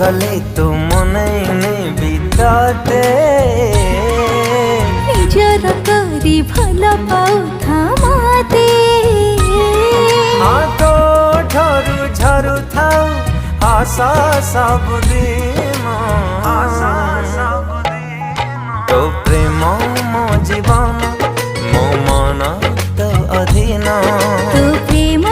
गले तू मनै बिताते निजर करी भल पाउथा मते हातो ठरु झरु थाउ आशा सबुदिन तो प्रेम मो जीवन मो मन तो अधीन तो प्रेम